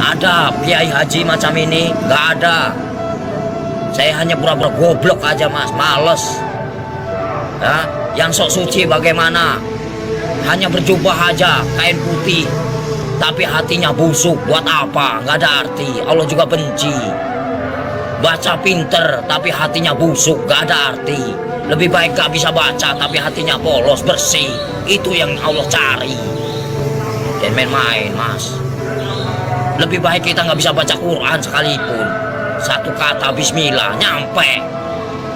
Ada kiai haji macam ini? Nggak ada. Saya hanya pura-pura goblok aja mas, males. Ya, yang sok suci bagaimana? Hanya berjubah aja, kain putih, tapi hatinya busuk. Buat apa? Nggak ada arti. Allah juga benci. Baca pinter, tapi hatinya busuk, nggak ada arti. Lebih baik gak bisa baca, tapi hatinya polos, bersih. Itu yang Allah cari. Dan main-main mas. Lebih baik kita nggak bisa baca Quran sekalipun. Satu kata Bismillah nyampe.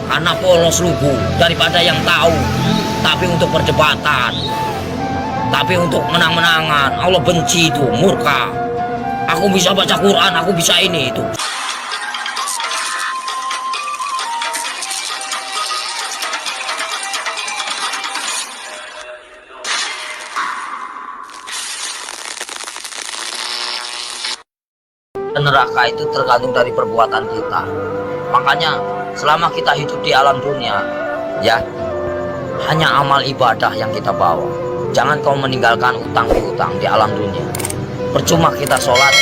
Karena polos lugu daripada yang tahu. Tapi untuk perdebatan, tapi untuk menang-menangan, Allah benci itu, murka. Aku bisa baca Quran, aku bisa ini itu. Neraka itu tergantung dari perbuatan kita. Makanya selama kita hidup di alam dunia, ya, hanya amal ibadah yang kita bawa. Jangan kau meninggalkan utang piutang di alam dunia. Percuma kita sholat,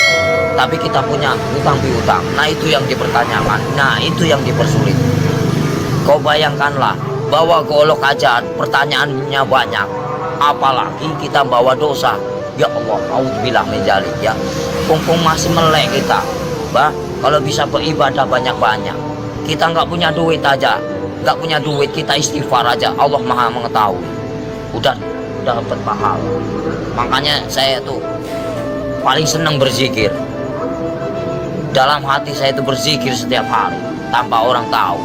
tapi kita punya utang piutang. Nah itu yang dipertanyakan, nah itu yang dipersulit. Kau bayangkanlah, bawa golok aja pertanyaannya banyak, apalagi kita bawa dosa. Ya Allah, auzubillah min dzalik ya. Mumpung masih melek kita, bah, kalau bisa beribadah banyak-banyak. Kita nggak punya duit aja, nggak punya duit, kita istighfar aja. Allah Maha mengetahui. Udah dapat pahala. Makanya saya tuh paling senang berzikir. Dalam hati saya itu berzikir setiap hari tanpa orang tahu.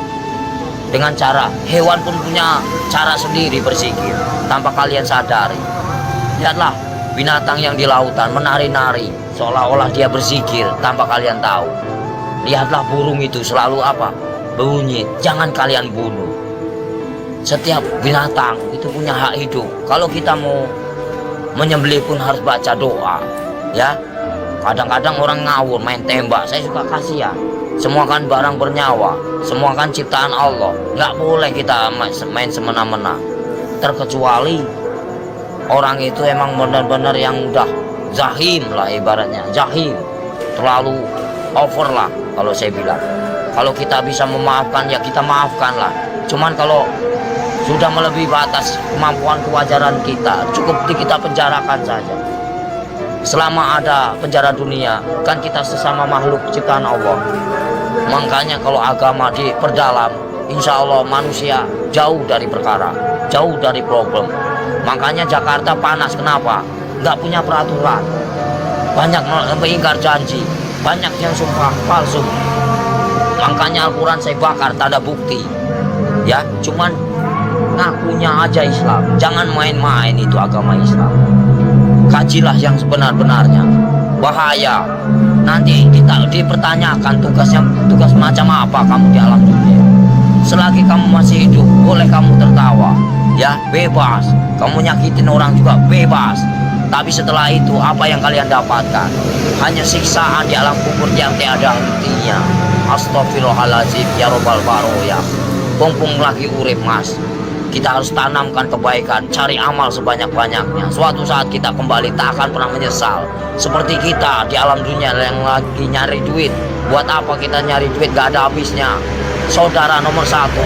Dengan cara hewan pun punya cara sendiri berzikir tanpa kalian sadari. Lihatlah binatang yang di lautan menari-nari seolah-olah dia berzikir tanpa kalian tahu. Lihatlah burung itu selalu apa? Bunyi. Jangan kalian bunuh. Setiap binatang itu punya hak hidup. Kalau kita mau menyembelih pun harus baca doa, ya. Kadang-kadang orang ngawur main tembak, saya suka kasihan. Semua kan barang bernyawa, semua kan ciptaan Allah. Nggak boleh kita main semena-mena. Terkecuali orang itu emang benar-benar yang udah zahim lah ibaratnya, zahim, terlalu over lah kalau saya bilang. Kalau kita bisa memaafkan ya kita maafkan lah. Cuman kalau sudah melebihi batas kemampuan kewajaran kita, cukup kita penjarakan saja. Selama ada penjara dunia, kan kita sesama makhluk ciptaan Allah. Makanya kalau agama diperdalam, insya Allah manusia jauh dari perkara, jauh dari problem. Makanya Jakarta panas, kenapa? Nggak punya peraturan, banyak mengingkar janji, banyak yang sumpah palsu. Makanya Al-Quran saya bakar, tak ada bukti, ya, cuman ngakunya aja Islam. Jangan main-main itu agama Islam. Kajilah yang sebenar-benarnya. Bahaya. Nanti kita dipertanyakan tugas macam apa kamu di alam dunia. Selagi kamu masih hidup, boleh kamu tertawa, ya, bebas. Kamu nyakitin orang juga bebas. Tapi setelah itu apa yang kalian dapatkan? Hanya siksaan di alam kubur yang tiada hentinya. Astagfirullahaladzim ya robbal baroya. Mumpung lagi urip mas, kita harus tanamkan kebaikan, cari amal sebanyak-banyaknya. Suatu saat kita kembali tak akan pernah menyesal. Seperti kita di alam dunia yang lagi nyari duit. Buat apa kita nyari duit, gak ada habisnya. Saudara nomor satu,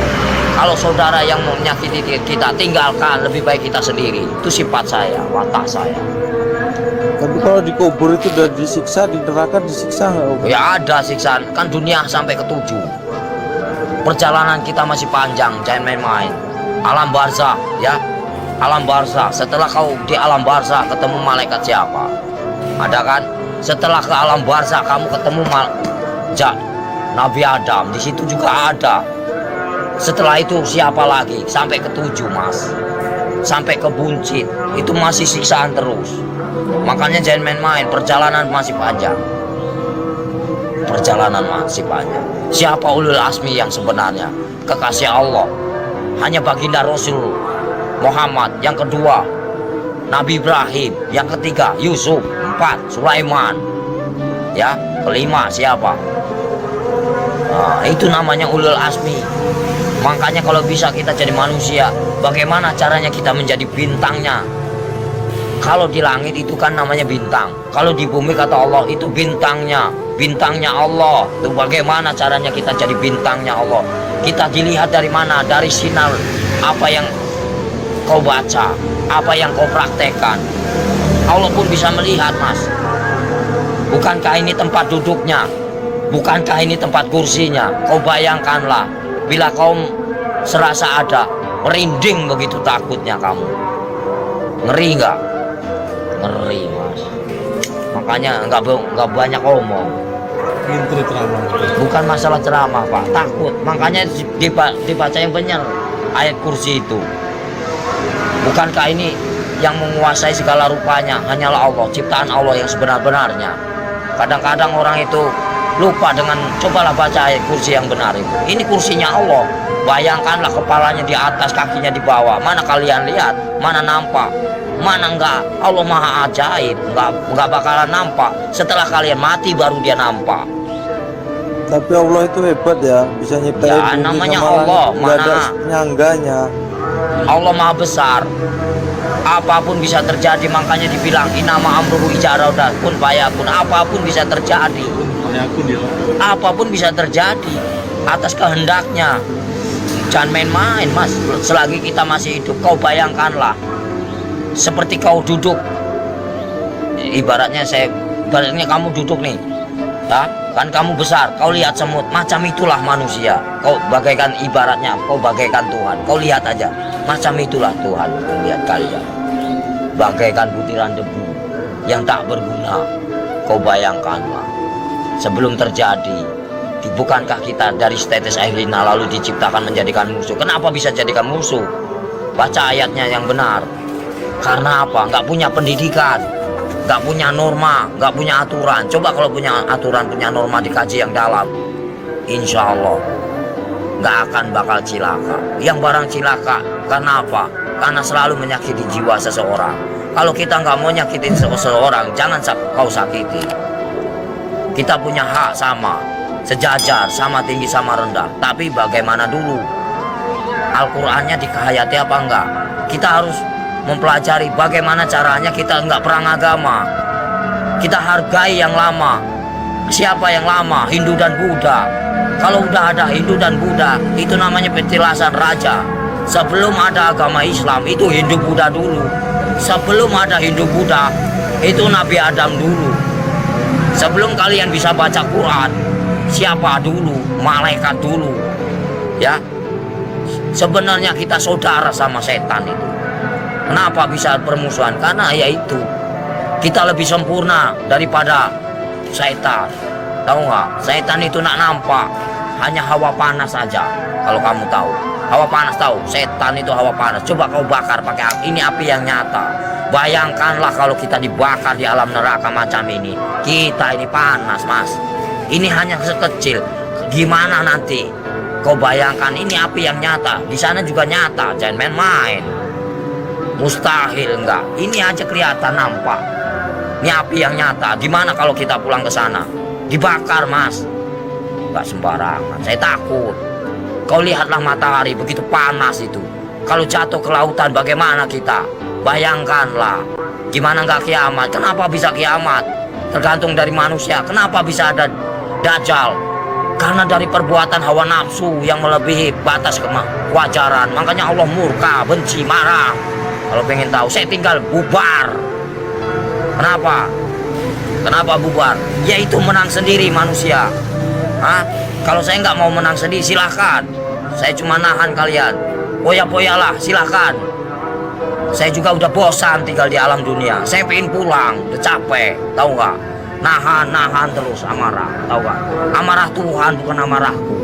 kalau saudara yang mau menyakiti kita, tinggalkan. Lebih baik kita sendiri. Itu sifat saya, watak saya. Tapi kalau dikubur itu udah disiksa, di neraka disiksa nggak? Ya ada siksaan, kan dunia sampai ke 7. Perjalanan kita masih panjang, jangan main-main. Alam barzah, ya, alam barzah. Setelah kau di alam barzah ketemu malaikat siapa? Ada kan? Setelah ke alam barzah kamu ketemu Nabi Adam, di situ juga ada. Setelah itu siapa lagi? Sampai ke 7 mas, sampai ke buncit, itu masih siksaan terus. Makanya jangan main-main, perjalanan masih panjang. Perjalanan masih panjang. Siapa ulul asmi yang sebenarnya? Kekasih Allah. Hanya baginda Rasul Muhammad. Yang kedua Nabi Ibrahim. Yang ketiga Yusuf. 4 Sulaiman. Ya, kelima siapa? Nah, itu namanya ulul asmi. Makanya kalau bisa kita jadi manusia, bagaimana caranya kita menjadi bintangnya? Kalau di langit itu kan namanya bintang. Kalau di bumi kata Allah itu bintangnya Allah. Itu bagaimana caranya kita jadi bintangnya Allah? Kita dilihat dari mana? Dari sinar apa yang kau baca, apa yang kau praktekkan. Allah pun bisa melihat, Mas. Bukankah ini tempat duduknya? Bukankah ini tempat kursinya? Kau bayangkanlah, bila kau serasa ada, merinding begitu takutnya kamu. Ngeri nggak? Ngeri, Mas. Makanya nggak banyak omong. Pinter ceramah. Bukan masalah ceramah, Pak, takut. Makanya dibaca yang benar ayat kursi itu. Bukankah ini yang menguasai segala rupanya hanyalah Allah, ciptaan Allah yang sebenar-benarnya. Kadang-kadang orang itu lupa dengan, cobalah baca ayat kursi yang benar itu. Ini kursinya Allah. Bayangkanlah kepalanya di atas, kakinya di bawah. Mana kalian lihat? Mana nampak? Mana enggak? Allah maha ajaib. Enggak bakalan nampak. Setelah kalian mati baru dia nampak. Tapi Allah itu hebat ya, bisa nyiptain Ya, bumi namanya sama Allah, langit, nggak ada mana? penyangganya. Allah maha besar. Apapun bisa terjadi, makanya dibilang inama amruhu ijaraudah pun fayakun. Apapun bisa terjadi. Apapun bisa terjadi atas kehendaknya. Jangan main-main, Mas. Selagi kita masih hidup, kau bayangkanlah seperti kau duduk, ibaratnya kamu duduk nih ya, kan kamu besar, kau lihat semut, macam itulah manusia. Kau bagaikan, ibaratnya kau bagaikan Tuhan. Kau lihat aja, macam itulah Tuhan melihat kalian, bagaikan butiran debu yang tak berguna. Kau bayangkanlah, sebelum terjadi, bukankah kita dari tetes air lina lalu diciptakan menjadikan musuh? Kenapa bisa jadikan musuh? Baca ayatnya yang benar. Karena apa? Nggak punya pendidikan, nggak punya norma, nggak punya aturan. Coba kalau punya aturan, punya norma, dikaji yang dalam, insya Allah nggak akan bakal cilaka. Yang barang cilaka, karena apa? Karena selalu menyakiti jiwa seseorang. Kalau kita nggak mau nyakitin seseorang, jangan kau sakiti. Kita punya hak sama, sejajar, sama tinggi, sama rendah. Tapi bagaimana dulu? Al-Qur'annya dikehayati apa enggak? Kita harus mempelajari bagaimana caranya. Kita enggak perang agama, kita hargai yang lama. Siapa yang lama? Hindu dan Buddha. Kalau udah ada Hindu dan Buddha, itu namanya petilasan raja. Sebelum ada agama Islam, itu Hindu Buddha dulu. Sebelum ada Hindu Buddha, itu Nabi Adam dulu. Sebelum kalian bisa baca Quran, siapa dulu? Malaikat dulu. Ya, sebenarnya kita saudara sama setan itu. Kenapa bisa permusuhan? Karena yaitu kita lebih sempurna daripada setan. Tahu nggak? Setan itu nak nampak, hanya hawa panas saja. Kalau kamu tahu, hawa panas tahu. Setan itu hawa panas. Coba kau bakar pakai api. Ini api yang nyata. Bayangkanlah kalau kita dibakar di alam neraka macam ini. Kita ini panas, Mas. Ini hanya sekecil. Gimana nanti? Kau bayangkan, ini api yang nyata. Di sana juga nyata. Jangan main-main. Mustahil enggak. Ini aja kelihatan nampak. Ini api yang nyata. Gimana kalau kita pulang ke sana? Dibakar, Mas. Enggak sembarangan. Saya takut. Kau lihatlah matahari begitu panas itu. Kalau jatuh ke lautan bagaimana kita? Bayangkanlah. Gimana enggak kiamat? Kenapa bisa kiamat? Tergantung dari manusia. Kenapa bisa ada Dajjal? Karena dari perbuatan hawa nafsu yang melebihi batas kewajaran. Makanya Allah murka, benci, marah. Kalau pengen tahu, saya tinggal bubar. Kenapa? Kenapa bubar? Yaitu menang sendiri manusia. Hah? Kalau saya nggak mau menang sendiri, silahkan. Saya cuma nahan kalian. Poya-poyalah, silahkan. Saya juga udah bosan tinggal di alam dunia. Saya pengen pulang, udah capek. Tahu nggak? Nahan terus amarah. Tahu nggak? Amarah Tuhan bukan amarahku.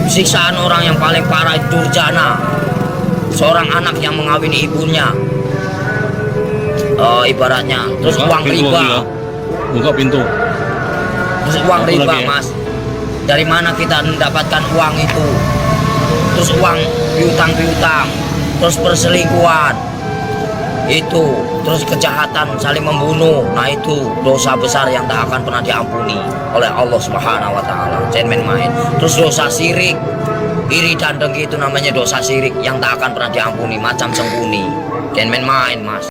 Siksaan orang yang paling parah itu durjana. Seorang anak yang mengawini ibunya, ibaratnya. Terus uang riba. Buka pintu. Terus uang riba, Mas. Dari mana kita mendapatkan uang itu? Terus uang piutang, terus perselingkuhan, itu, terus kejahatan, saling membunuh. Nah itu dosa besar yang tak akan pernah diampuni oleh Allah Subhanahu wa Ta'ala. Jangan main-main. Terus dosa syirik, Iri dan dengki itu namanya dosa syirik yang tak akan pernah diampuni, macam sengkuni. Jangan main-main, Mas.